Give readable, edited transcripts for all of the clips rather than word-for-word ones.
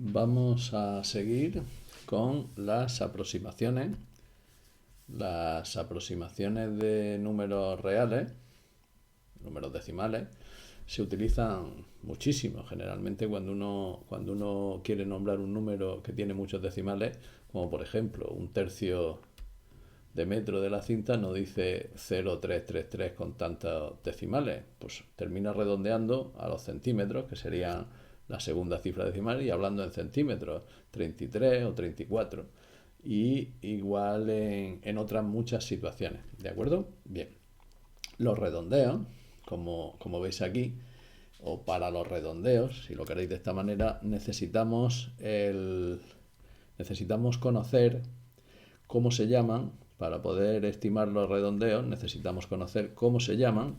Vamos a seguir con las aproximaciones. Las aproximaciones de números reales, números decimales, se utilizan muchísimo. Generalmente cuando uno quiere nombrar un número que tiene muchos decimales, como por ejemplo un tercio de metro de la cinta, no dice 0,333 con tantos decimales, pues termina redondeando a los centímetros, que serían la segunda cifra decimal, y hablando en centímetros, 33 o 34. Y igual en otras muchas situaciones, ¿de acuerdo? Bien, los redondeos, como veis aquí, o para los redondeos, si lo queréis de esta manera, necesitamos conocer cómo se llaman. Para poder estimar los redondeos necesitamos conocer cómo se llaman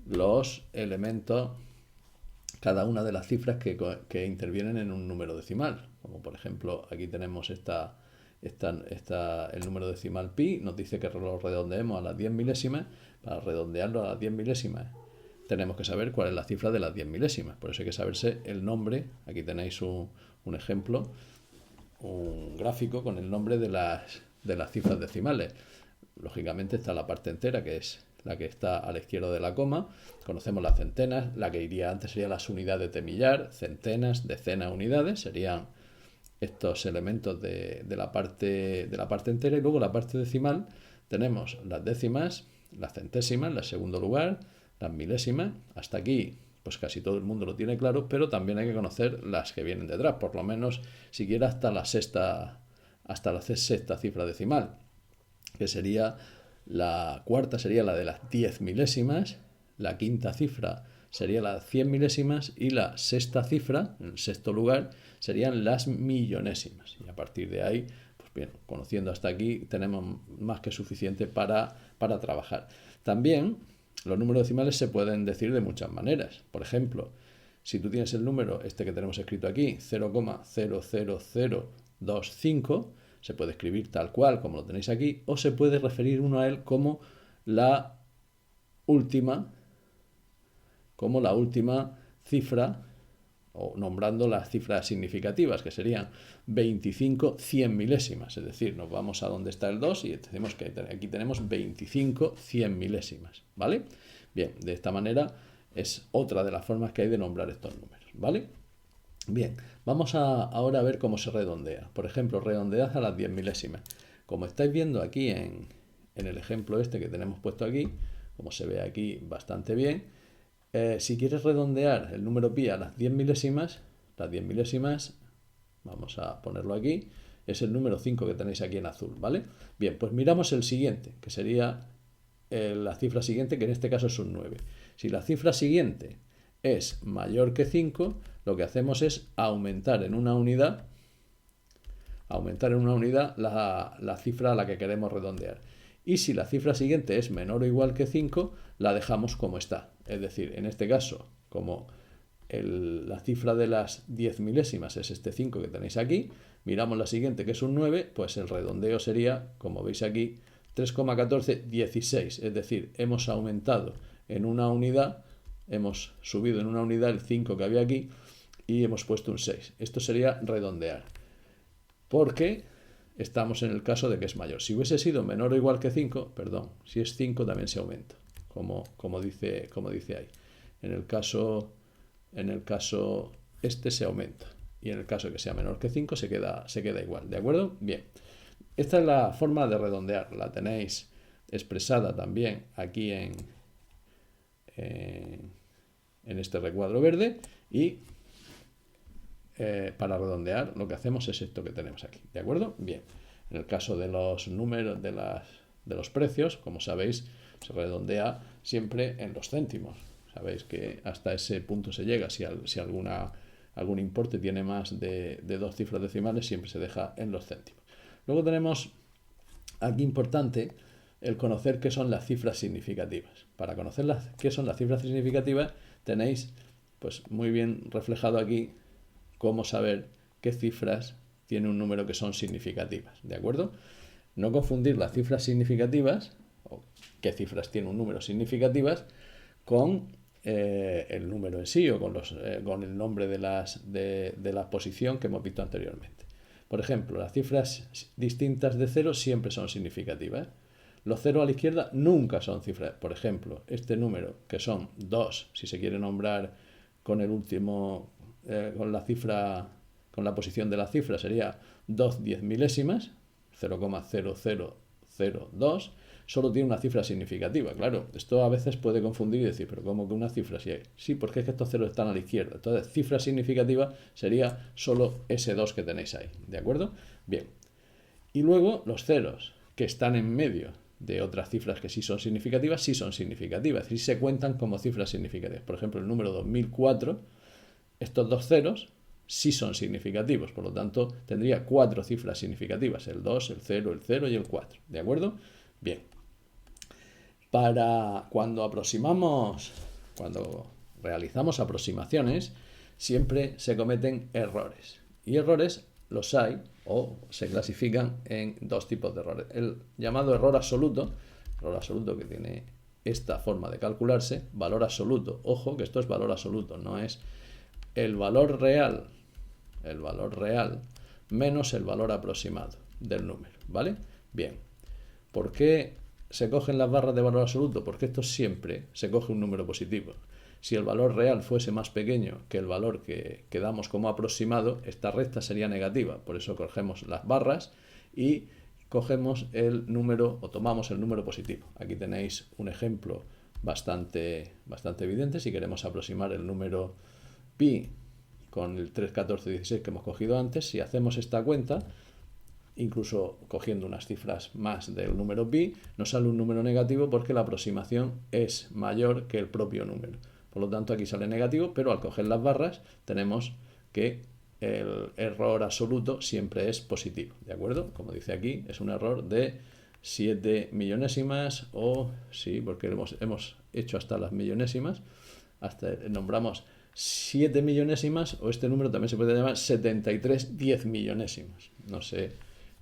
los elementos, cada una de las cifras que intervienen en un número decimal. Como por ejemplo aquí tenemos el número decimal pi, nos dice que lo redondeemos a las 10 milésimas. Para redondearlo a las 10 milésimas tenemos que saber cuál es la cifra de las 10 milésimas. Por eso hay que saberse el nombre. Aquí tenéis un ejemplo, un gráfico con el nombre de las cifras decimales. Lógicamente está la parte entera, que es la que está a la izquierda de la coma. Conocemos las centenas, la que iría antes serían las unidades de millar, centenas, decenas, unidades, serían estos elementos de la parte entera. Y luego la parte decimal tenemos las décimas, las centésimas, en segundo lugar, las milésimas. Hasta aquí pues casi todo el mundo lo tiene claro, pero también hay que conocer las que vienen detrás, por lo menos siquiera hasta la sexta cifra decimal, que sería la cuarta, sería la de las 10 milésimas, la quinta cifra sería las 100 milésimas y la sexta cifra, en el sexto lugar, serían las millonésimas. Y a partir de ahí, pues bien, conociendo hasta aquí, tenemos más que suficiente para trabajar. También los números decimales se pueden decir de muchas maneras. Por ejemplo, si tú tienes el número este que tenemos escrito aquí, 0,00025, se puede escribir tal cual como lo tenéis aquí, o se puede referir uno a él como la última cifra, o nombrando las cifras significativas, que serían 25 100 milésimas. Es decir, nos vamos a donde está el 2 y decimos que aquí tenemos 25 100 milésimas, ¿vale? Bien, de esta manera es otra de las formas que hay de nombrar estos números, ¿vale? Bien, vamos ahora a ver cómo se redondea. Por ejemplo, redondead a las 10 milésimas. Como estáis viendo aquí en el ejemplo este que tenemos puesto aquí, como se ve aquí bastante bien, si quieres redondear el número pi a las 10 milésimas, vamos a ponerlo aquí, es el número 5 que tenéis aquí en azul, ¿vale? Bien, pues miramos el siguiente, que sería la cifra siguiente, que en este caso es un 9. Si la cifra siguiente es mayor que 5, lo que hacemos es aumentar en una unidad la cifra a la que queremos redondear. Y si la cifra siguiente es menor o igual que 5, la dejamos como está. Es decir, en este caso, como la cifra de las 10 milésimas es este 5 que tenéis aquí, miramos la siguiente, que es un 9, pues el redondeo sería, como veis aquí, 3,1416. Es decir, hemos aumentado en una unidad, hemos subido en una unidad el 5 que había aquí y hemos puesto un 6. Esto sería redondear, porque estamos en el caso de que es mayor. Si hubiese sido menor o igual que 5, si es 5 también se aumenta, como dice ahí. En el caso este se aumenta, y en el caso de que sea menor que 5 se queda igual, ¿de acuerdo? Bien, esta es la forma de redondear, la tenéis expresada también aquí en este recuadro verde, y para redondear lo que hacemos es esto que tenemos aquí, ¿de acuerdo? Bien, en el caso de los números de los precios, como sabéis, se redondea siempre en los céntimos. Sabéis que hasta ese punto se llega. Si algún importe tiene más de 2 cifras decimales, siempre se deja en los céntimos. Luego tenemos aquí importante el conocer qué son las cifras significativas. Para conocer qué son las cifras significativas, tenéis pues muy bien reflejado aquí cómo saber qué cifras tiene un número que son significativas, ¿de acuerdo? No confundir las cifras significativas, o qué cifras tiene un número significativas, con el número en sí o con el nombre de la posición que hemos visto anteriormente. Por ejemplo, las cifras distintas de 0 siempre son significativas. Los ceros a la izquierda nunca son cifras. Por ejemplo, este número, que son 2, si se quiere nombrar con el último, con la cifra, con la posición de la cifra, sería 2 diez milésimas, 0,0002, solo tiene una cifra significativa. Claro, esto a veces puede confundir y decir, pero ¿cómo que una cifra? Sí, porque es que estos ceros están a la izquierda. Entonces, cifra significativa sería solo ese 2 que tenéis ahí, ¿de acuerdo? Bien. Y luego los ceros que están en medio de otras cifras que sí son significativas, es decir, se cuentan como cifras significativas. Por ejemplo, el número 2004, estos dos ceros sí son significativos, por lo tanto tendría 4 cifras significativas, el 2, el 0, el 0 y el 4, ¿de acuerdo? Bien. Para cuando realizamos aproximaciones, siempre se cometen errores. Y errores los hay o se clasifican en dos tipos de errores. El llamado error absoluto que tiene esta forma de calcularse, valor absoluto. Ojo que esto es valor absoluto, no es el valor real menos el valor aproximado del número, ¿vale? Bien. ¿Por qué se cogen las barras de valor absoluto? Porque esto siempre se coge un número positivo. Si el valor real fuese más pequeño que el valor que damos como aproximado, esta recta sería negativa. Por eso cogemos las barras y cogemos el número o tomamos el número positivo. Aquí tenéis un ejemplo bastante evidente. Si queremos aproximar el número pi con el 3, 14, 16 que hemos cogido antes, si hacemos esta cuenta, incluso cogiendo unas cifras más del número pi, nos sale un número negativo porque la aproximación es mayor que el propio número. Por lo tanto, aquí sale negativo, pero al coger las barras tenemos que el error absoluto siempre es positivo, ¿de acuerdo? Como dice aquí, es un error de 7 millonésimas o, sí, porque hemos hecho hasta las millonésimas, hasta nombramos 7 millonésimas o este número también se puede llamar 73 10 millonésimas. No sé,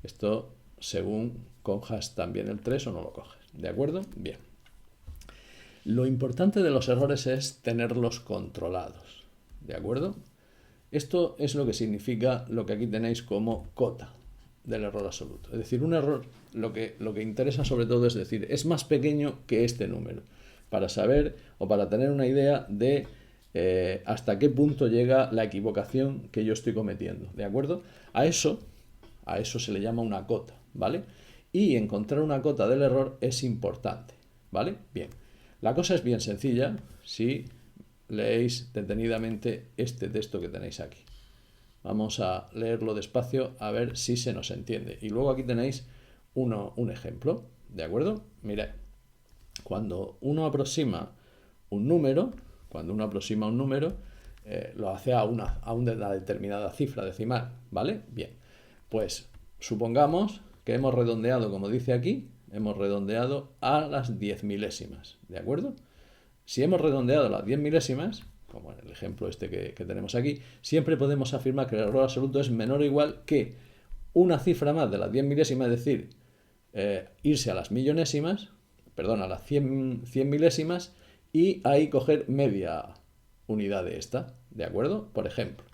esto según cojas también el 3 o no lo cojas, ¿de acuerdo? Bien. Lo importante de los errores es tenerlos controlados, ¿de acuerdo? Esto es lo que significa lo que aquí tenéis como cota del error absoluto. Es decir, un error, lo que interesa sobre todo es decir, es más pequeño que este número, para saber o para tener una idea de hasta qué punto llega la equivocación que yo estoy cometiendo, ¿de acuerdo? A eso se le llama una cota, ¿vale? Y encontrar una cota del error es importante, ¿vale? Bien. La cosa es bien sencilla si leéis detenidamente este texto que tenéis aquí. Vamos a leerlo despacio a ver si se nos entiende. Y luego aquí tenéis un ejemplo, ¿de acuerdo? Mirad, cuando uno aproxima un número, lo hace a una determinada cifra decimal, ¿vale? Bien, pues supongamos que hemos redondeado, como dice aquí, hemos redondeado a las 10 milésimas, ¿de acuerdo? Si hemos redondeado a las 10 milésimas, como en el ejemplo este que tenemos aquí, siempre podemos afirmar que el error absoluto es menor o igual que una cifra más de las 10 milésimas, es decir, irse a las millonésimas, perdón, a las 100 milésimas y ahí coger media unidad de esta, ¿de acuerdo? Por ejemplo,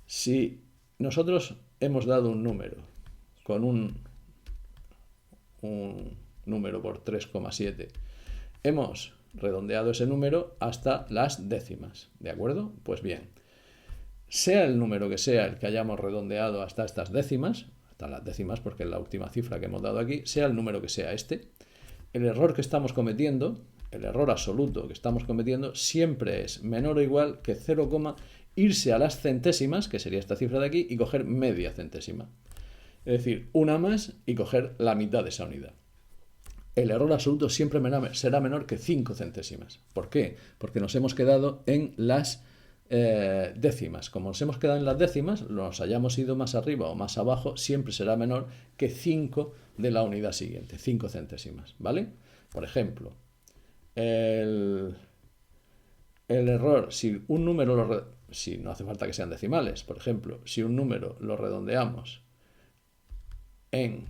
si nosotros hemos dado un número con un número por 3,7, hemos redondeado ese número hasta las décimas, ¿de acuerdo? Pues bien, sea el número que sea el que hayamos redondeado hasta estas décimas, hasta las décimas porque es la última cifra que hemos dado aquí, sea el número que sea este, el error que estamos cometiendo, el error absoluto que estamos cometiendo, siempre es menor o igual que 0, irse a las centésimas, que sería esta cifra de aquí, y coger media centésima. Es decir, una más y coger la mitad de esa unidad. El error absoluto siempre será menor que 5 centésimas. ¿Por qué? Porque nos hemos quedado en las décimas. Como nos hemos quedado en las décimas, nos hayamos ido más arriba o más abajo, siempre será menor que 5 de la unidad siguiente, 5 centésimas, ¿vale? Por ejemplo, el error, si un número, si no hace falta que sean decimales, por ejemplo, si un número lo redondeamos en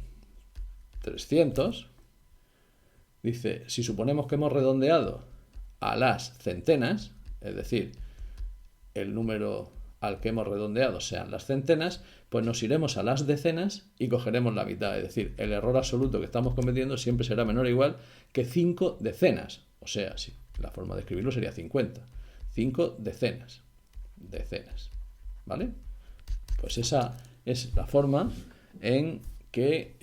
300, dice, si suponemos que hemos redondeado a las centenas, es decir, el número al que hemos redondeado sean las centenas, pues nos iremos a las decenas y cogeremos la mitad. Es decir, el error absoluto que estamos cometiendo siempre será menor o igual que 5 decenas. O sea, sí, la forma de escribirlo sería 50. 5 decenas. Decenas. ¿Vale? Pues esa es la forma en que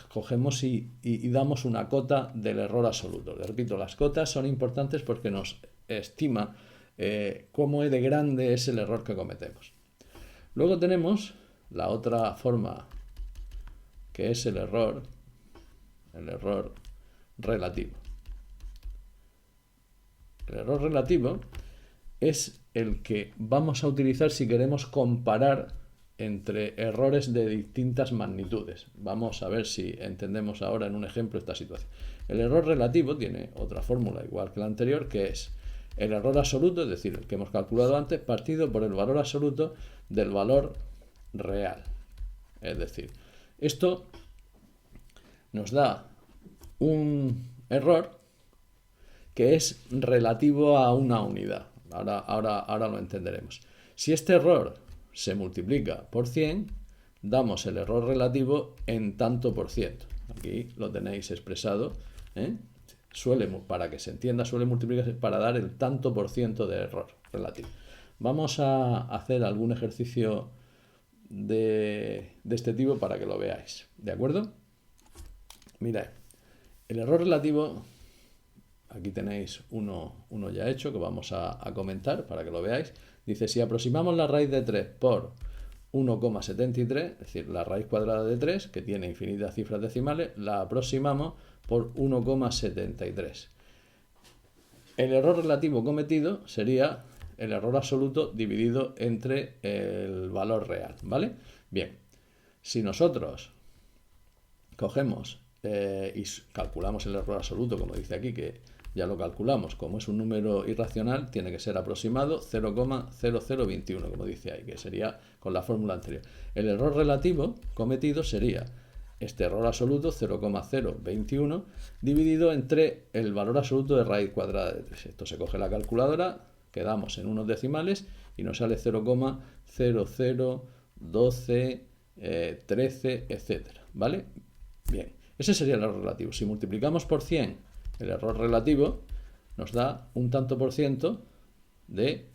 cogemos y damos una cota del error absoluto. Les repito, las cotas son importantes porque nos estima cómo de grande es el error que cometemos. Luego tenemos la otra forma, que es el error relativo. El error relativo es el que vamos a utilizar si queremos comparar entre errores de distintas magnitudes. Vamos a ver si entendemos ahora en un ejemplo esta situación. El error relativo tiene otra fórmula igual que la anterior, que es el error absoluto, es decir, el que hemos calculado antes, partido por el valor absoluto del valor real. Es decir, esto nos da un error que es relativo a una unidad. Ahora lo entenderemos. Si este error se multiplica por 100, damos el error relativo en tanto por ciento. Aquí lo tenéis expresado, ¿eh? Para que se entienda, suele multiplicarse para dar el tanto por ciento de error relativo. Vamos a hacer algún ejercicio de este tipo para que lo veáis. ¿De acuerdo? Mirad, el error relativo, aquí tenéis uno ya hecho que vamos a comentar para que lo veáis. Dice, si aproximamos la raíz de 3 por 1,73, es decir, la raíz cuadrada de 3, que tiene infinitas cifras decimales, la aproximamos por 1,73. El error relativo cometido sería el error absoluto dividido entre el valor real, ¿vale? Bien, si nosotros cogemos y calculamos el error absoluto, como dice aquí, que ya lo calculamos, como es un número irracional, tiene que ser aproximado 0,0021, como dice ahí, que sería con la fórmula anterior. El error relativo cometido sería este error absoluto, 0,021, dividido entre el valor absoluto de raíz cuadrada de 3. Esto se coge la calculadora, quedamos en unos decimales y nos sale 0,0012, 13, etcétera, ¿vale? Bien, ese sería el error relativo. Si multiplicamos por 100 el error relativo, nos da un tanto por ciento de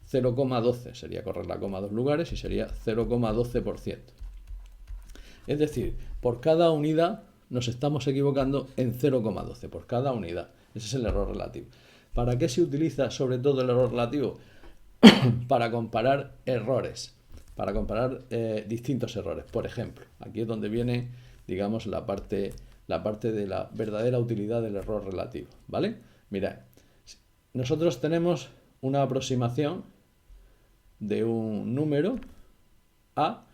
0,12. Sería correr la coma a dos lugares y sería 0,12%. Es decir, por cada unidad nos estamos equivocando en 0,12, por cada unidad. Ese es el error relativo. ¿Para qué se utiliza sobre todo el error relativo? Para comparar errores, para comparar distintos errores. Por ejemplo, aquí es donde viene, digamos, la parte de la verdadera utilidad del error relativo, ¿vale? Mirad, nosotros tenemos una aproximación de un número A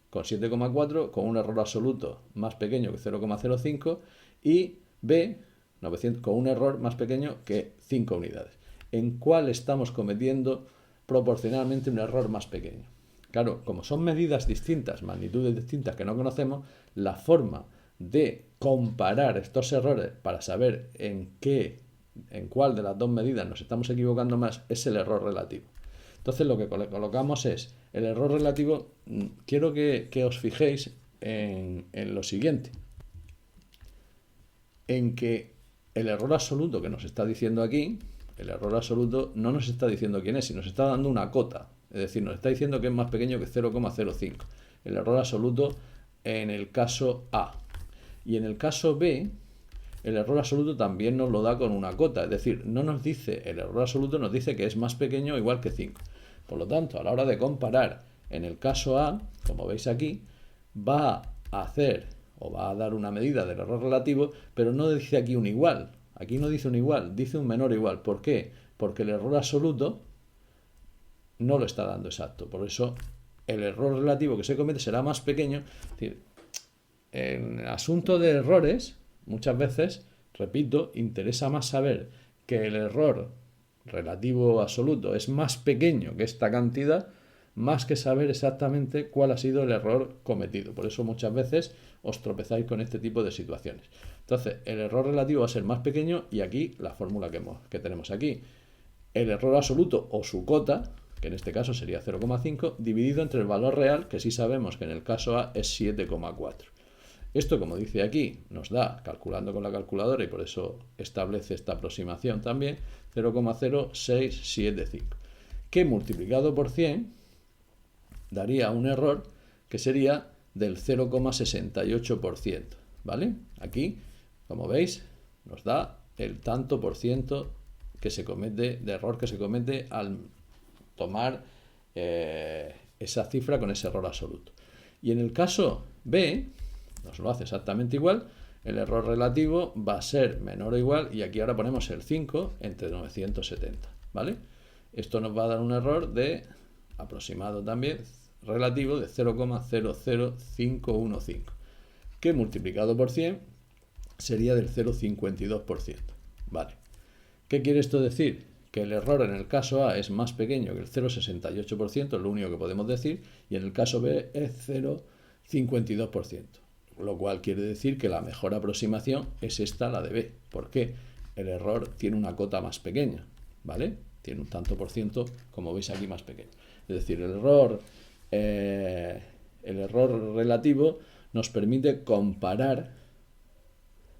con 7,4 con un error absoluto más pequeño que 0,05 y B 900, con un error más pequeño que 5 unidades. ¿En cuál estamos cometiendo proporcionalmente un error más pequeño? Claro, como son medidas distintas, magnitudes distintas que no conocemos, la forma de comparar estos errores para saber en cuál de las dos medidas nos estamos equivocando más es el error relativo. Entonces lo que colocamos es el error relativo. Quiero que os fijéis en lo siguiente, en que el error absoluto que nos está diciendo aquí, el error absoluto no nos está diciendo quién es, sino nos está dando una cota, es decir, nos está diciendo que es más pequeño que 0,05. El error absoluto en el caso A. Y en el caso B, el error absoluto también nos lo da con una cota, es decir, no nos dice el error absoluto, nos dice que es más pequeño o igual que 5. Por lo tanto, a la hora de comparar en el caso A, como veis aquí, va a hacer o va a dar una medida del error relativo, pero no dice aquí un igual. Aquí no dice un igual, dice un menor igual. ¿Por qué? Porque el error absoluto no lo está dando exacto. Por eso el error relativo que se comete será más pequeño. Es decir, en el asunto de errores, muchas veces, repito, interesa más saber que el error relativo absoluto es más pequeño que esta cantidad, más que saber exactamente cuál ha sido el error cometido. Por eso muchas veces os tropezáis con este tipo de situaciones. Entonces, el error relativo va a ser más pequeño y aquí la fórmula que tenemos aquí. El error absoluto o su cota, que en este caso sería 0,5, dividido entre el valor real, que sí sabemos que en el caso A es 7,4. Esto, como dice aquí, nos da, calculando con la calculadora, y por eso establece esta aproximación también, 0,0675, que multiplicado por 100 daría un error que sería del 0,68%, ¿vale? Aquí, como veis, nos da el tanto por ciento que se comete, de error que se comete al tomar esa cifra con ese error absoluto. Y en el caso B, nos lo hace exactamente igual, el error relativo va a ser menor o igual, y aquí ahora ponemos el 5 entre 970, ¿vale? Esto nos va a dar un error de aproximado también, relativo de 0,00515, que multiplicado por 100 sería del 0,52%, ¿vale? ¿Qué quiere esto decir? Que el error en el caso A es más pequeño que el 0,68%, es lo único que podemos decir, y en el caso B es 0,52%. Lo cual quiere decir que la mejor aproximación es esta, la de B. ¿Por qué? El error tiene una cota más pequeña, ¿vale? Tiene un tanto por ciento, como veis aquí, más pequeño. Es decir, el error relativo nos permite comparar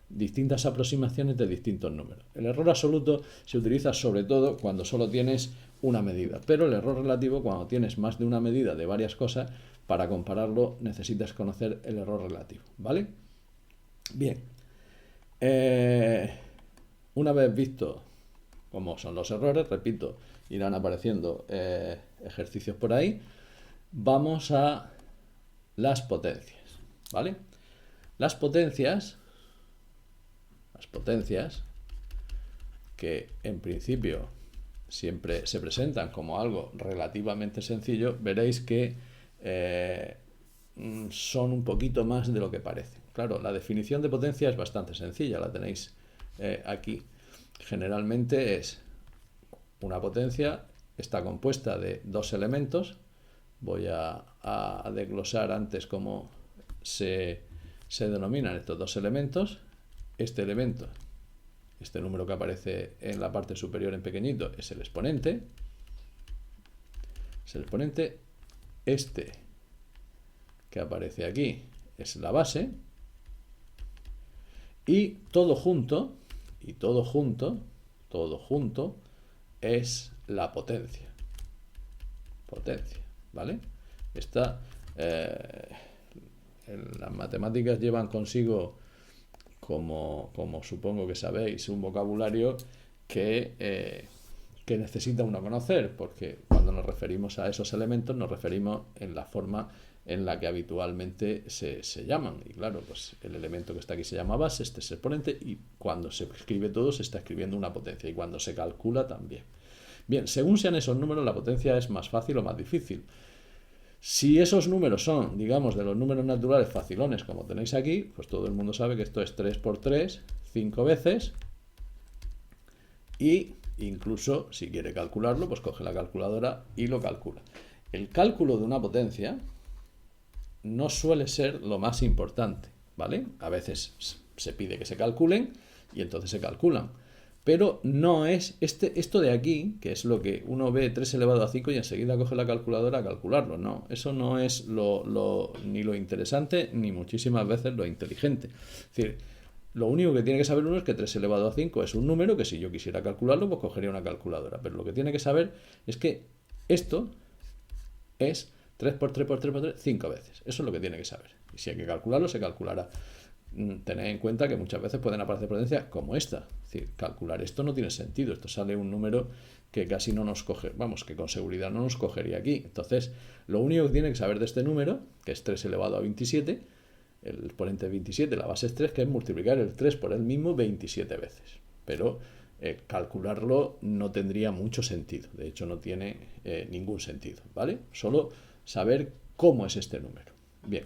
distintas aproximaciones de distintos números. El error absoluto se utiliza sobre todo cuando solo tienes una medida, pero el error relativo, cuando tienes más de una medida de varias cosas, para compararlo necesitas conocer el error relativo, ¿vale? Bien, una vez visto cómo son los errores, repito, irán apareciendo ejercicios por ahí, vamos a las potencias, ¿vale? Las potencias, que en principio siempre se presentan como algo relativamente sencillo, veréis que son un poquito más de lo que parecen. Claro, la definición de potencia es bastante sencilla, la tenéis aquí. Generalmente es una potencia, está compuesta de dos elementos. Voy a desglosar antes cómo se denominan estos dos elementos. Este elemento, este número que aparece en la parte superior en pequeñito, es el exponente. Este que aparece aquí es la base. Y todo junto es la potencia. ¿Vale? Las matemáticas llevan consigo, como supongo que sabéis, un vocabulario que necesita uno conocer, porque cuando nos referimos a esos elementos nos referimos en la forma en la que habitualmente se llaman. Y claro, pues el elemento que está aquí se llama base, este es el exponente, y cuando se escribe todo se está escribiendo una potencia, y cuando se calcula también. Bien, según sean esos números, la potencia es más fácil o más difícil. Si esos números son, digamos, de los números naturales facilones, como tenéis aquí, pues todo el mundo sabe que esto es 3 por 3, 5 veces, y incluso si quiere calcularlo, pues coge la calculadora y lo calcula. El cálculo de una potencia no suele ser lo más importante, ¿vale? A veces se pide que se calculen y entonces se calculan. Pero no es esto de aquí, que es lo que uno ve 3 elevado a 5 y enseguida coge la calculadora a calcularlo. No, eso no es ni lo interesante ni muchísimas veces lo inteligente. Es decir, lo único que tiene que saber uno es que 3 elevado a 5 es un número que si yo quisiera calcularlo, pues cogería una calculadora. Pero lo que tiene que saber es que esto es 3 por 3 por 3 por 3, 5 veces. Eso es lo que tiene que saber. Y si hay que calcularlo, se calculará. Tened en cuenta que muchas veces pueden aparecer potencias como esta. Es decir, calcular esto no tiene sentido. Esto sale un número que casi no nos coge, vamos, que con seguridad no nos cogería aquí. Entonces, lo único que tiene que saber de este número, que es 3 elevado a 27, el exponente es 27, la base es 3, que es multiplicar el 3 por el mismo 27 veces. Pero calcularlo no tendría mucho sentido. De hecho, no tiene ningún sentido, ¿vale? Solo saber cómo es este número. Bien,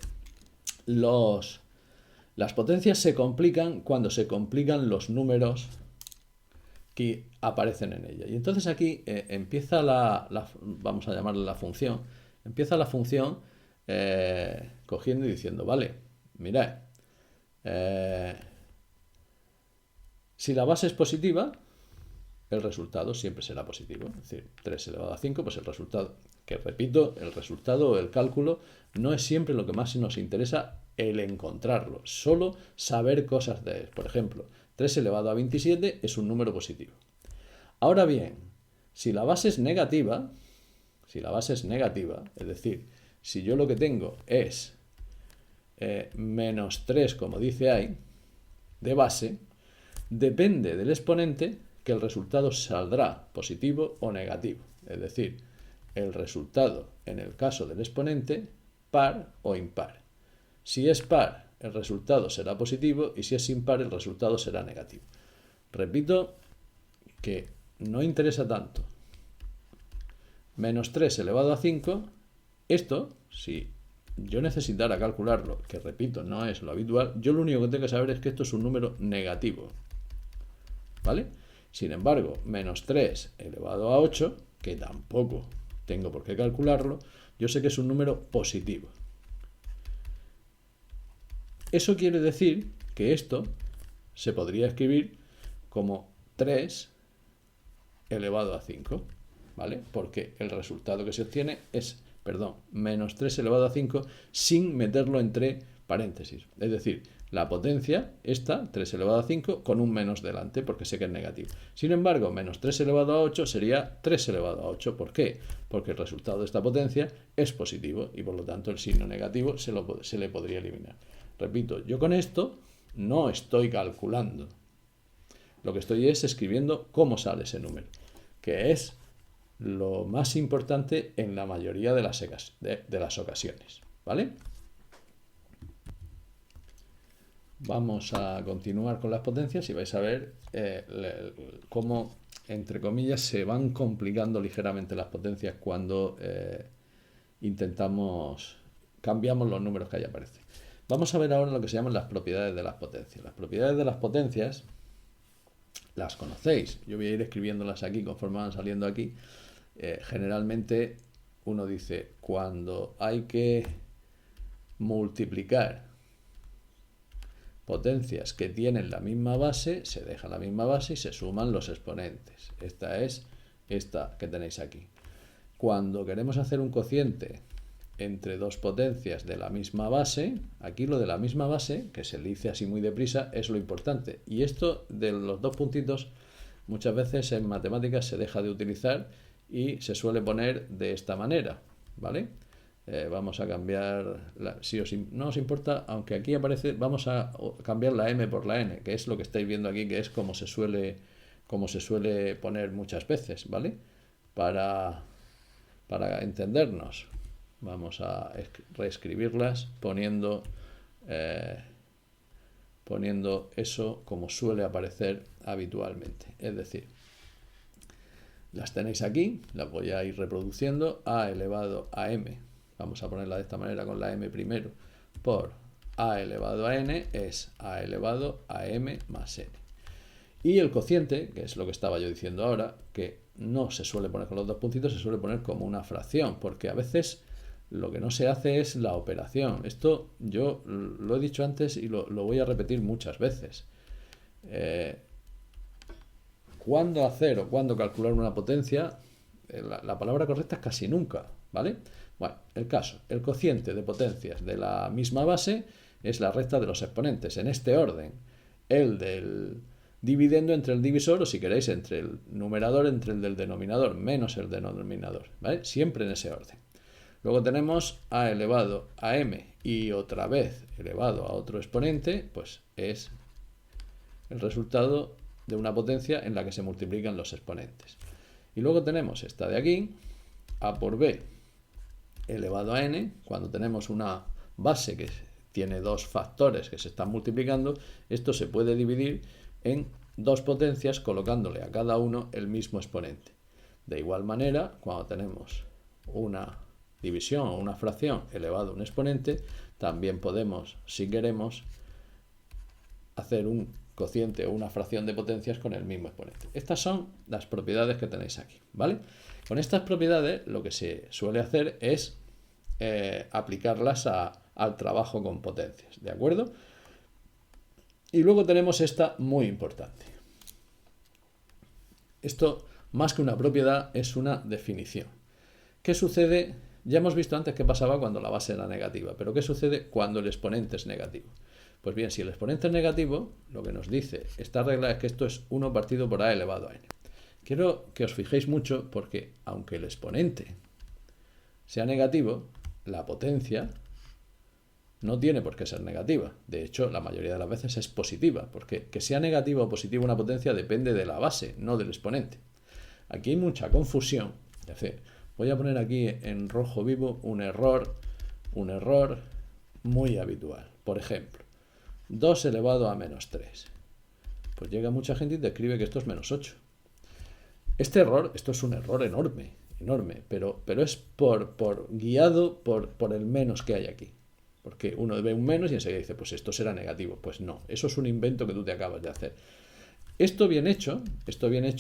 las potencias se complican cuando se complican los números que aparecen en ella. Y entonces aquí empieza vamos a llamarla la función, empieza la función cogiendo y diciendo, vale, mirad, Si la base es positiva, el resultado siempre será positivo. Es decir, 3 elevado a 5, pues el resultado, que repito, el resultado o el cálculo no es siempre lo que más nos interesa el encontrarlo, solo saber cosas de él. Por ejemplo, 3 elevado a 27 es un número positivo. Ahora bien, si la base es negativa, es decir, si yo lo que tengo es menos 3, como dice ahí, de base, depende del exponente que el resultado saldrá positivo o negativo. Es decir, el resultado en el caso del exponente, par o impar. Si es par, el resultado será positivo y si es impar, el resultado será negativo. Repito que no interesa tanto. Menos 3 elevado a 5, esto, si yo necesitara calcularlo, que repito, no es lo habitual, yo lo único que tengo que saber es que esto es un número negativo. ¿Vale? Sin embargo, menos 3 elevado a 8, que tampoco tengo por qué calcularlo, yo sé que es un número positivo. Eso quiere decir que esto se podría escribir como 3 elevado a 5, ¿vale? Porque el resultado que se obtiene es, menos 3 elevado a 5 sin meterlo entre paréntesis. Es decir, la potencia, esta, 3 elevado a 5, con un menos delante, porque sé que es negativo. Sin embargo, menos 3 elevado a 8 sería 3 elevado a 8. ¿Por qué? Porque el resultado de esta potencia es positivo y por lo tanto el signo negativo se le podría eliminar. Repito, yo con esto no estoy calculando. Lo que estoy es escribiendo cómo sale ese número, que es lo más importante en la mayoría de las ocasiones. ¿Vale? Vamos a continuar con las potencias y vais a ver cómo, entre comillas, se van complicando ligeramente las potencias cuando cambiamos los números que ahí aparecen. Vamos a ver ahora lo que se llaman las propiedades de las potencias. Las propiedades de las potencias las conocéis. Yo voy a ir escribiéndolas aquí conforme van saliendo aquí. Generalmente uno dice, cuando hay que multiplicar potencias que tienen la misma base, se deja la misma base y se suman los exponentes. Esta es esta que tenéis aquí. Cuando queremos hacer un cociente entre dos potencias de la misma base, aquí lo de la misma base, que se dice así muy deprisa, es lo importante. Y esto de los dos puntitos muchas veces en matemáticas se deja de utilizar y se suele poner de esta manera, ¿vale? Vamos a cambiar, si no os importa, aunque aquí aparece, vamos a cambiar la m por la n, que es lo que estáis viendo aquí, que es como se suele poner muchas veces, ¿vale? Para entendernos. Vamos a reescribirlas poniendo eso como suele aparecer habitualmente. Es decir, las tenéis aquí, las voy a ir reproduciendo, a elevado a m. Vamos a ponerla de esta manera con la m primero, por a elevado a n es a elevado a m más n. Y el cociente, que es lo que estaba yo diciendo ahora, que no se suele poner con los dos puntitos, se suele poner como una fracción, porque a veces lo que no se hace es la operación. Esto yo lo he dicho antes y lo voy a repetir muchas veces. ¿Cuándo hacer o cuándo calcular una potencia? La palabra correcta es casi nunca, ¿vale? Bueno, el caso, el cociente de potencias de la misma base es la recta de los exponentes, en este orden. El del dividendo entre el divisor, o si queréis, entre el numerador, entre el del denominador, menos el denominador, ¿vale? Siempre en ese orden. Luego tenemos a elevado a m y otra vez elevado a otro exponente, pues es el resultado de una potencia en la que se multiplican los exponentes. Y luego tenemos esta de aquí, a por b elevado a n, cuando tenemos una base que tiene dos factores que se están multiplicando, esto se puede dividir en dos potencias colocándole a cada uno el mismo exponente. De igual manera, cuando tenemos una división o una fracción elevado a un exponente, también podemos, si queremos, hacer un cociente o una fracción de potencias con el mismo exponente. Estas son las propiedades que tenéis aquí, ¿vale? Con estas propiedades lo que se suele hacer es aplicarlas al trabajo con potencias, ¿de acuerdo? Y luego tenemos esta muy importante. Esto, más que una propiedad, es una definición. ¿Qué sucede? Ya hemos visto antes qué pasaba cuando la base era negativa, pero ¿qué sucede cuando el exponente es negativo? Pues bien, si el exponente es negativo, lo que nos dice esta regla es que esto es 1 partido por a elevado a n. Quiero que os fijéis mucho porque, aunque el exponente sea negativo, la potencia no tiene por qué ser negativa. De hecho, la mayoría de las veces es positiva, porque que sea negativa o positiva una potencia depende de la base, no del exponente. Aquí hay mucha confusión. Voy a poner aquí en rojo vivo un error muy habitual. Por ejemplo, 2 elevado a menos 3. Pues llega mucha gente y te escribe que esto es menos 8. Esto es un error enorme, pero es guiado por el menos que hay aquí. Porque uno ve un menos y enseguida dice, pues esto será negativo. Pues no, eso es un invento que tú te acabas de hacer. Esto bien hecho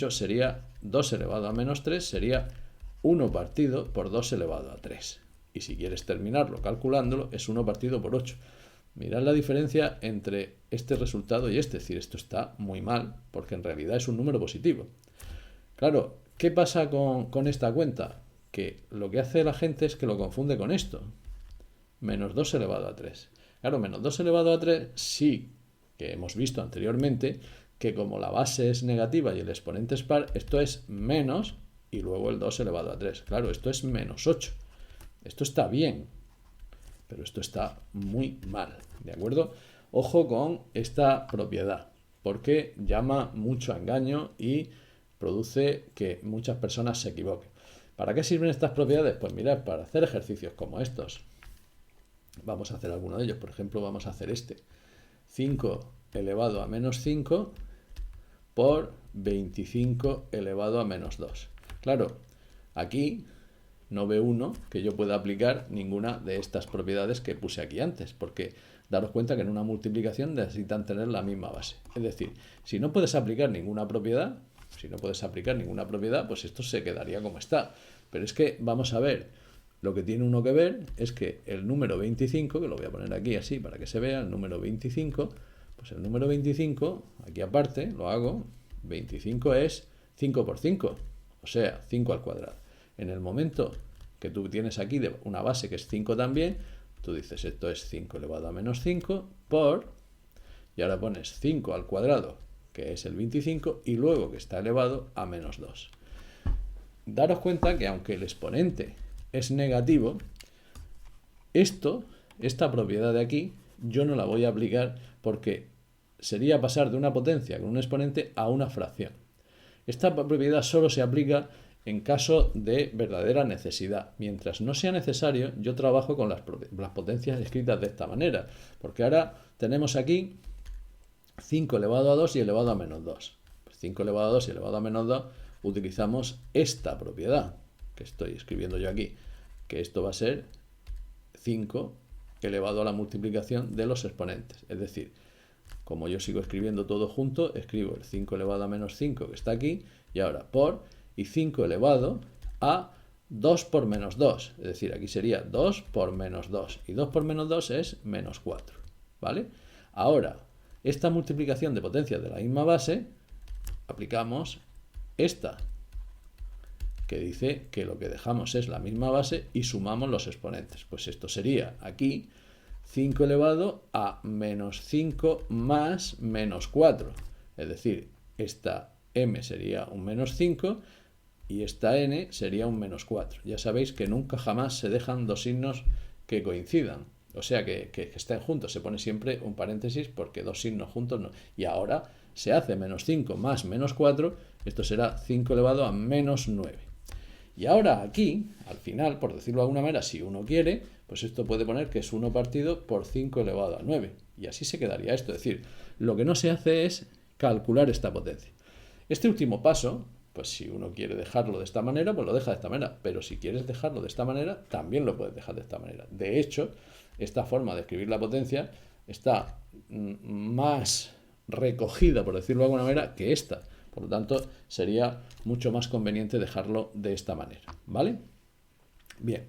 sería 2 elevado a menos 3, sería 1 partido por 2 elevado a 3. Y si quieres terminarlo calculándolo, es 1 partido por 8. Mirad la diferencia entre este resultado y este. Es decir, esto está muy mal, porque en realidad es un número positivo. Claro, ¿qué pasa con esta cuenta? Que lo que hace la gente es que lo confunde con esto. Menos 2 elevado a 3. Claro, menos 2 elevado a 3 sí que hemos visto anteriormente que como la base es negativa y el exponente es par, esto es menos y luego el 2 elevado a 3. Claro, esto es menos 8. Esto está bien, pero esto está muy mal, ¿de acuerdo? Ojo con esta propiedad, porque llama mucho a engaño y produce que muchas personas se equivoquen. ¿Para qué sirven estas propiedades? Pues mirad, para hacer ejercicios como estos. Vamos a hacer alguno de ellos. Por ejemplo, vamos a hacer este. 5 elevado a menos 5 por 25 elevado a menos 2. Claro, aquí no ve uno que yo pueda aplicar ninguna de estas propiedades que puse aquí antes, porque daros cuenta que en una multiplicación necesitan tener la misma base. Es decir, si no puedes aplicar ninguna propiedad, pues esto se quedaría como está. Pero es que vamos a ver, lo que tiene uno que ver es que el número 25, que lo voy a poner aquí así para que se vea, el número 25, pues el número 25, aquí aparte, lo hago, 25 es 5 por 5, o sea, 5 al cuadrado. En el momento que tú tienes aquí una base que es 5 también, tú dices esto es 5 elevado a menos 5 por, y ahora pones 5 al cuadrado, que es el 25, y luego que está elevado a menos 2. Daros cuenta que aunque el exponente es negativo, esta propiedad de aquí, yo no la voy a aplicar porque sería pasar de una potencia con un exponente a una fracción. Esta propiedad solo se aplica en caso de verdadera necesidad. Mientras no sea necesario, yo trabajo con las potencias escritas de esta manera, porque ahora tenemos aquí 5 elevado a 2 y elevado a menos 2. Pues 5 elevado a 2 y elevado a menos 2 utilizamos esta propiedad que estoy escribiendo yo aquí, que esto va a ser 5 elevado a la multiplicación de los exponentes. Es decir, como yo sigo escribiendo todo junto, escribo el 5 elevado a menos 5 que está aquí, y ahora por, y 5 elevado a 2 por menos 2. Es decir, aquí sería 2 por menos 2. Y 2 por menos 2 es menos 4. ¿Vale? Ahora, esta multiplicación de potencias de la misma base, aplicamos esta, que dice que lo que dejamos es la misma base y sumamos los exponentes. Pues esto sería aquí 5 elevado a menos 5 más menos 4. Es decir, esta m sería un menos 5 y esta n sería un menos 4. Ya sabéis que nunca jamás se dejan dos signos que coincidan. O sea, que estén juntos. Se pone siempre un paréntesis porque dos signos juntos no. Y ahora se hace menos 5 más menos 4. Esto será 5 elevado a menos 9. Y ahora aquí, al final, por decirlo de alguna manera, si uno quiere, pues esto puede poner que es 1 partido por 5 elevado a 9. Y así se quedaría esto. Es decir, lo que no se hace es calcular esta potencia. Este último paso, pues si uno quiere dejarlo de esta manera, pues lo deja de esta manera. Pero si quieres dejarlo de esta manera, también lo puedes dejar de esta manera. De hecho, esta forma de escribir la potencia está más recogida, por decirlo de alguna manera, que esta. Por lo tanto, sería mucho más conveniente dejarlo de esta manera, ¿vale? Bien.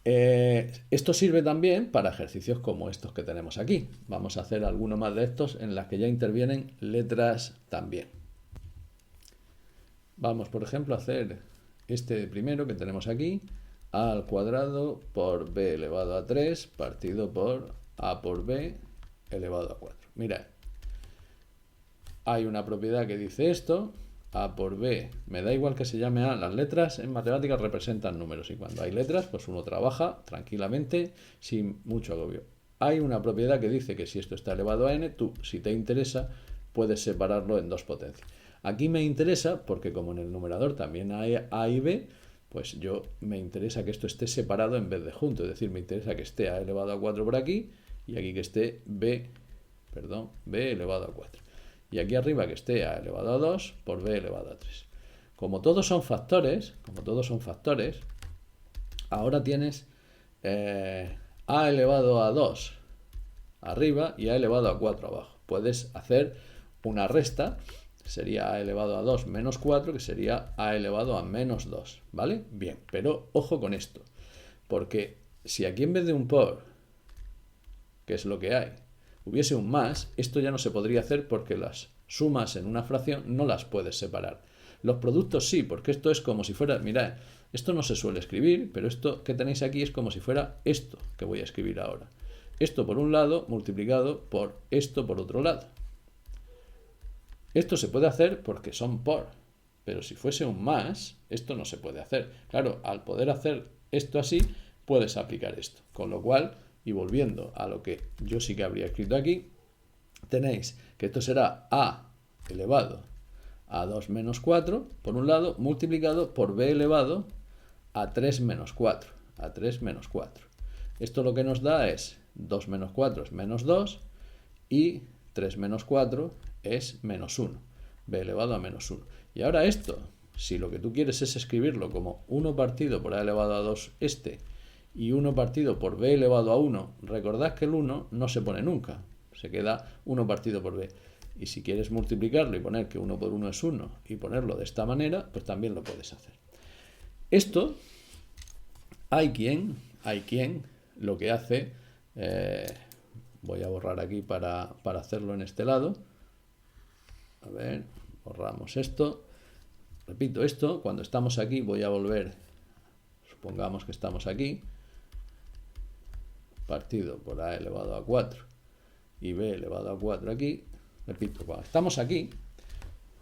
Esto sirve también para ejercicios como estos que tenemos aquí. Vamos a hacer alguno más de estos en las que ya intervienen letras también. Vamos, por ejemplo, a hacer este primero que tenemos aquí, a al cuadrado por b elevado a 3 partido por a por b elevado a 4. Mirad, hay una propiedad que dice esto, a por b, me da igual que se llame a, las letras en matemáticas representan números y cuando hay letras pues uno trabaja tranquilamente sin mucho agobio. Hay una propiedad que dice que si esto está elevado a n, tú, si te interesa, puedes separarlo en dos potencias. Aquí me interesa porque como en el numerador también hay a y b, pues me interesa que esto esté separado en vez de junto, es decir, me interesa que esté a elevado a 4 por aquí y aquí que esté b elevado a 4. Y aquí arriba que esté a elevado a 2 por b elevado a 3. Como todos son factores, ahora tienes a elevado a 2 arriba y a elevado a 4 abajo. Puedes hacer una resta, sería a elevado a 2 menos 4, que sería a elevado a menos 2, ¿vale? Bien, pero ojo con esto, porque si aquí en vez de un por, que es lo que hay, hubiese un más, esto ya no se podría hacer porque las sumas en una fracción no las puedes separar. Los productos sí, porque esto es como si fuera, mirad, esto no se suele escribir, pero esto que tenéis aquí es como si fuera esto que voy a escribir ahora. Esto por un lado multiplicado por esto por otro lado. Esto se puede hacer porque son por, pero si fuese un más, esto no se puede hacer. Claro, al poder hacer esto así, puedes aplicar esto. Con lo cual, y volviendo a lo que yo sí que habría escrito aquí, tenéis que esto será a elevado a 2 menos 4, por un lado, multiplicado por b elevado a 3 menos 4. A 3 menos 4. Esto lo que nos da es 2 menos 4 es menos 2 y 3 menos 4 es menos 1. B elevado a menos 1. Y ahora esto, si lo que tú quieres es escribirlo como 1 partido por a elevado a 2 y 1 partido por b elevado a 1, recordad que el 1 no se pone nunca, se queda 1 partido por b. Y si quieres multiplicarlo y poner que 1 por 1 es 1 y ponerlo de esta manera, pues también lo puedes hacer. Esto, hay quien lo que hace, voy a borrar aquí para hacerlo en este lado. A ver, borramos esto. Repito esto, cuando estamos aquí voy a volver, supongamos que estamos aquí, partido por a elevado a 4 y b elevado a 4 aquí. Repito, cuando estamos aquí,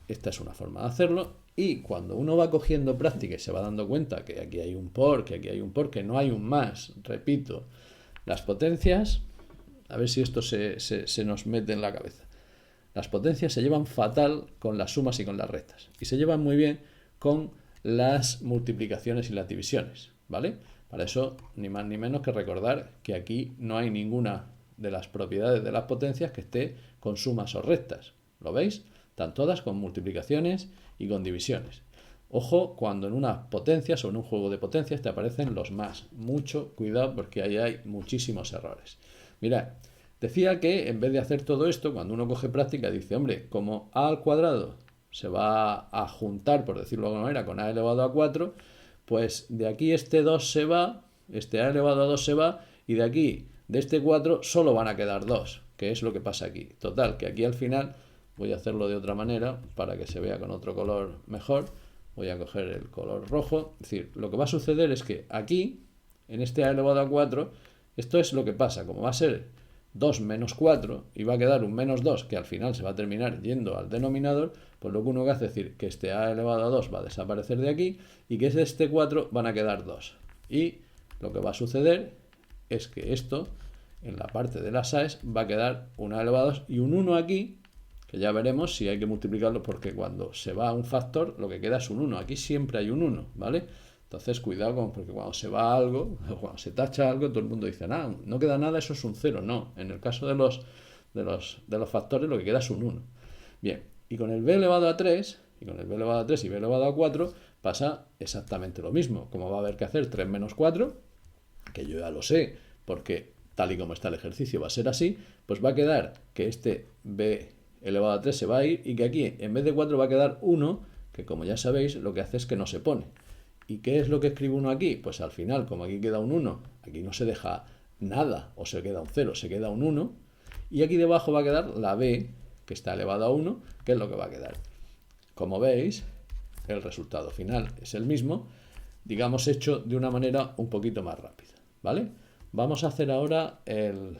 esta es una forma de hacerlo, y cuando uno va cogiendo práctica y se va dando cuenta que aquí hay un por, que aquí hay un por, que no hay un más, repito, las potencias, a ver si esto se nos mete en la cabeza. Las potencias se llevan fatal con las sumas y con las restas, y se llevan muy bien con las multiplicaciones y las divisiones, ¿vale? Para eso, ni más ni menos que recordar que aquí no hay ninguna de las propiedades de las potencias que esté con sumas o restas. ¿Lo veis? Están todas con multiplicaciones y con divisiones. Ojo cuando en unas potencias o en un juego de potencias te aparecen los más. Mucho cuidado porque ahí hay muchísimos errores. Mirad, decía que en vez de hacer todo esto, cuando uno coge práctica dice, hombre, como a al cuadrado se va a juntar, por decirlo de alguna manera, con a elevado a 4, pues de aquí este 2 se va, este a elevado a 2 se va, y de aquí, de este 4, solo van a quedar 2, que es lo que pasa aquí. Total, que aquí al final, voy a hacerlo de otra manera, para que se vea con otro color mejor, voy a coger el color rojo, es decir, lo que va a suceder es que aquí, en este a elevado a 4, esto es lo que pasa, como va a ser 2 menos 4 y va a quedar un menos 2 que al final se va a terminar yendo al denominador, pues lo que uno hace es decir que este a elevado a 2 va a desaparecer de aquí y que este 4 van a quedar 2. Y lo que va a suceder es que esto, en la parte de las a's, va a quedar un a elevado a 2 y un 1 aquí, que ya veremos si hay que multiplicarlo porque cuando se va a un factor lo que queda es un 1. Aquí siempre hay un 1, ¿vale? Entonces, cuidado porque cuando se va algo, cuando se tacha algo, todo el mundo dice, no queda nada, eso es un 0. No, en el caso de los factores lo que queda es un 1. Bien, y con el b elevado a 3, y con el b elevado a 3 y b elevado a 4, pasa exactamente lo mismo. Como va a haber que hacer 3 menos 4, que yo ya lo sé, porque tal y como está el ejercicio va a ser así, pues va a quedar que este b elevado a 3 se va a ir y que aquí, en vez de 4, va a quedar 1, que como ya sabéis, lo que hace es que no se pone. ¿Y qué es lo que escribe uno aquí? Pues al final, como aquí queda un 1, aquí no se deja nada, o se queda un 0, se queda un 1, y aquí debajo va a quedar la b, que está elevada a 1, que es lo que va a quedar. Como veis, el resultado final es el mismo, digamos hecho de una manera un poquito más rápida, ¿vale? Vamos a hacer ahora el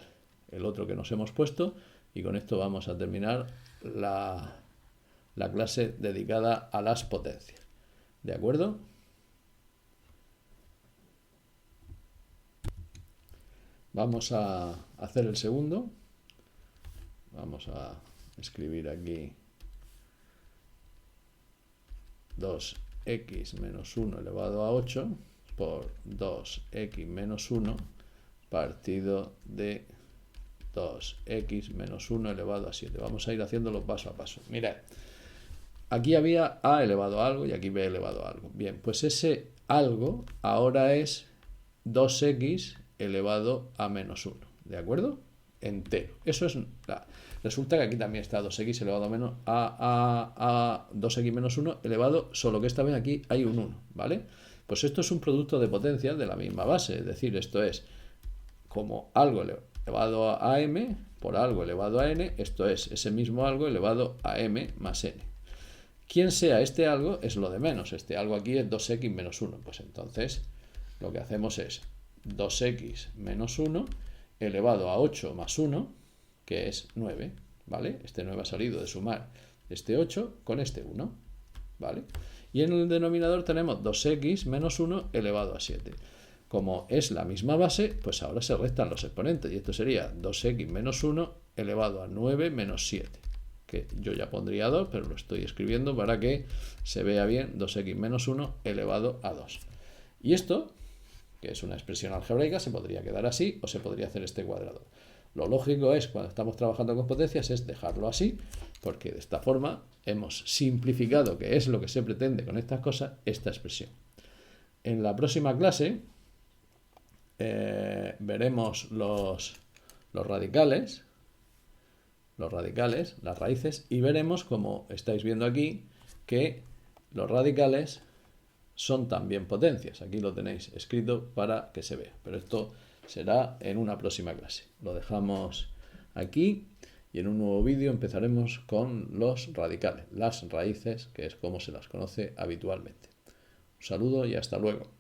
otro que nos hemos puesto y con esto vamos a terminar la clase dedicada a las potencias, ¿de acuerdo? Vamos a hacer el segundo. Vamos a escribir aquí 2x menos 1 elevado a 8 por 2x menos 1 partido de 2x menos 1 elevado a 7. Vamos a ir haciéndolo paso a paso. Mirad, aquí había a elevado a algo y aquí b elevado a algo. Bien, pues ese algo ahora es 2x elevado a menos 1, ¿de acuerdo? Entero. Eso es resulta que aquí también está 2x elevado a menos a 2x menos 1 elevado, solo que esta vez aquí hay un 1, ¿vale? Pues esto es un producto de potencias de la misma base, es decir, esto es como algo elevado a m por algo elevado a n, esto es ese mismo algo elevado a m más n. Quien sea este algo es lo de menos, este algo aquí es 2x menos 1, pues entonces lo que hacemos es 2x menos 1 elevado a 8 más 1, que es 9, ¿vale? Este 9 ha salido de sumar este 8 con este 1, ¿vale? Y en el denominador tenemos 2x menos 1 elevado a 7. Como es la misma base, pues ahora se restan los exponentes, y esto sería 2x menos 1 elevado a 9 menos 7, que yo ya pondría 2, pero lo estoy escribiendo para que se vea bien, 2x menos 1 elevado a 2. Y esto, que es una expresión algebraica, se podría quedar así o se podría hacer este cuadrado. Lo lógico es, cuando estamos trabajando con potencias, es dejarlo así, porque de esta forma hemos simplificado, que es lo que se pretende con estas cosas, esta expresión. En la próxima clase veremos los radicales, las raíces, y veremos, como estáis viendo aquí, que los radicales son también potencias. Aquí lo tenéis escrito para que se vea, pero esto será en una próxima clase. Lo dejamos aquí y en un nuevo vídeo empezaremos con los radicales, las raíces, que es como se las conoce habitualmente. Un saludo y hasta luego.